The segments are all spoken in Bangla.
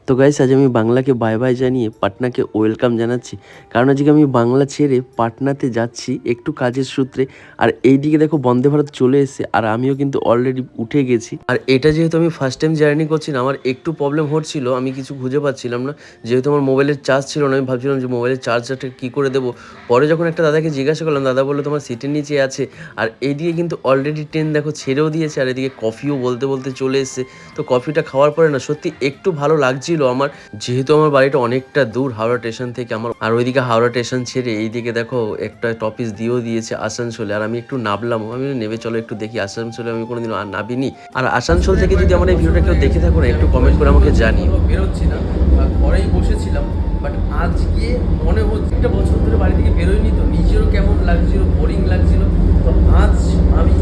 তো গাইস আজ আমি বাংলাকে বাই বাই জানিয়ে পাটনাকে ওয়েলকাম জানাচ্ছি। কারণ আজকে আমি বাংলা ছেড়ে পাটনাতে যাচ্ছি একটু কাজের সূত্রে। আর এইদিকে দেখো বন্দে ভারত চলে এসেছে আর আমিও কিন্তু অলরেডি উঠে গেছি। আর এটা যেহেতু আমি ফার্স্ট টাইম জার্নি করছি না, আমার একটু প্রবলেম হচ্ছিল, আমি কিছু খুঁজে পাচ্ছিলাম না। যেহেতু আমার মোবাইলের চার্জ ছিল না, আমি ভাবছিলাম যে মোবাইলের চার্জারটা কী করে দেবো। পরে যখন একটা দাদাকে জিজ্ঞাসা করলাম, দাদা বললো তোমার সিটের নিচে আছে। আর এইদিকে কিন্তু অলরেডি ট্রেন দেখো ছেড়েও দিয়েছে আর এদিকে কফিও বলতে বলতে চলে এসেছে। তো কফিটা খাওয়ার পরে না সত্যি একটু ভালো লাগছিল আমার, যেহেতু আমার বাড়িটা অনেকটা দূর হাওড়া স্টেশন থেকে আমার। আর ওইদিকে হাওড়া স্টেশন ছেড়ে এইদিকে দেখো একটা টপিস দিয়েও দিয়েছে আসানসোলে। আর আমি একটু নামলাম, আমি নেমে চলো একটু দেখি আসানসোলে আমি কোনোদিন আর নামিনি। আর আসানসোল থেকে যদি আমার এই ভিডিওটা কেউ দেখে থাকো না, একটু কমেন্ট করে আমাকে জানিও। বেরোচ্ছি না, ঘরেই বসেছিলাম। বাট আজকে মনে হচ্ছে একটা বছর ধরে বাড়ি থেকে বেরোয়নি, তো নিজেরও কেমন লাগছিল, বোরিং লাগছিল। তো আজ আমি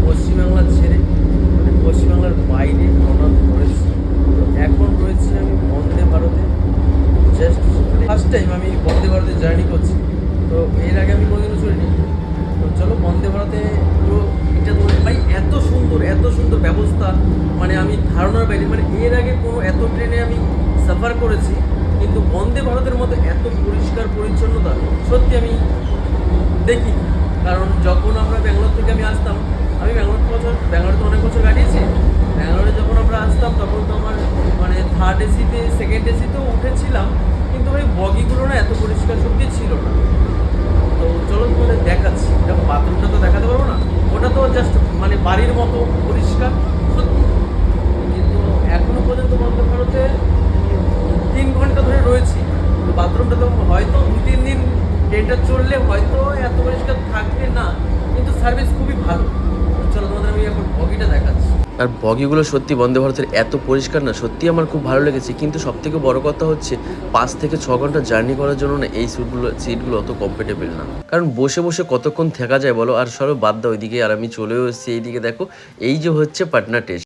পশ্চিমবাংলা ছেড়ে পশ্চিমবাংলার বাইরে রওনা করেছি। তো এখন রয়েছি আমি বন্দে ভারতে। জাস্ট ফার্স্ট টাইম আমি বন্দে ভারতে জার্নি করছি। তো এর আগে আমি কোনোদিনও চলিনি। তো চলো বন্দে ভারতে পুরো এটা তো ভাই এত সুন্দর ব্যবস্থা, মানে আমি ধারণার বাইরে। মানে এর আগে কোনো এত ট্রেনে আমি সাফার করেছি, কিন্তু বন্দে ভারতের মতো এত পরিষ্কার পরিচ্ছন্নতা সত্যি আমি দেখি। কারণ যখন আমরা ব্যাঙ্গালোর থেকে আমি আসতাম, আমি ব্যাঙ্গালোরে তো অনেক বছর কাটিয়েছি। ব্যাঙ্গালোরে যখন আমরা আসতাম তখন তো আমার মানে থার্ড এসিতে সেকেন্ড এসিতেও উঠেছিলাম, কিন্তু ওই বগিগুলো না এত পরিষ্কার সত্যি ছিল না। তো চলো তোমাদের দেখাচ্ছি। দেখো বাথরুমটা তো দেখাতে পারবো না, ওটা তো জাস্ট মানে বাড়ির মতো পরিষ্কার সত্যি। কিন্তু এখনো পর্যন্ত বন্দে ভারতে 3 ঘন্টা ধরে রয়েছি, তো বাথরুমটা তো হয়তো 2-3 দিন ট্রেনটা চললে হয়তো এত পরিষ্কার থাকবে না, কিন্তু সার্ভিস খুবই ভালো। চলো তোমাদের আমি এখন বগিটা দেখাচ্ছি। আর বগিগুলো সত্যি বন্দে ভারতের এত পরিষ্কার না, সত্যি আমার খুব ভালো লেগেছে। কিন্তু সবথেকে বড় কথা হচ্ছে 5 থেকে 6 ঘন্টা জার্নি করার জন্য না এই সিটগুলো অত কমফোর্টেবল না। কারণ বসে বসে কতক্ষণ থাকা যায় বলো। আর সরো বাদ দাও ওইদিকে, আর আমি চলেও এসেছি এইদিকে। দেখো এই যে হচ্ছে পাটনা স্টেশন।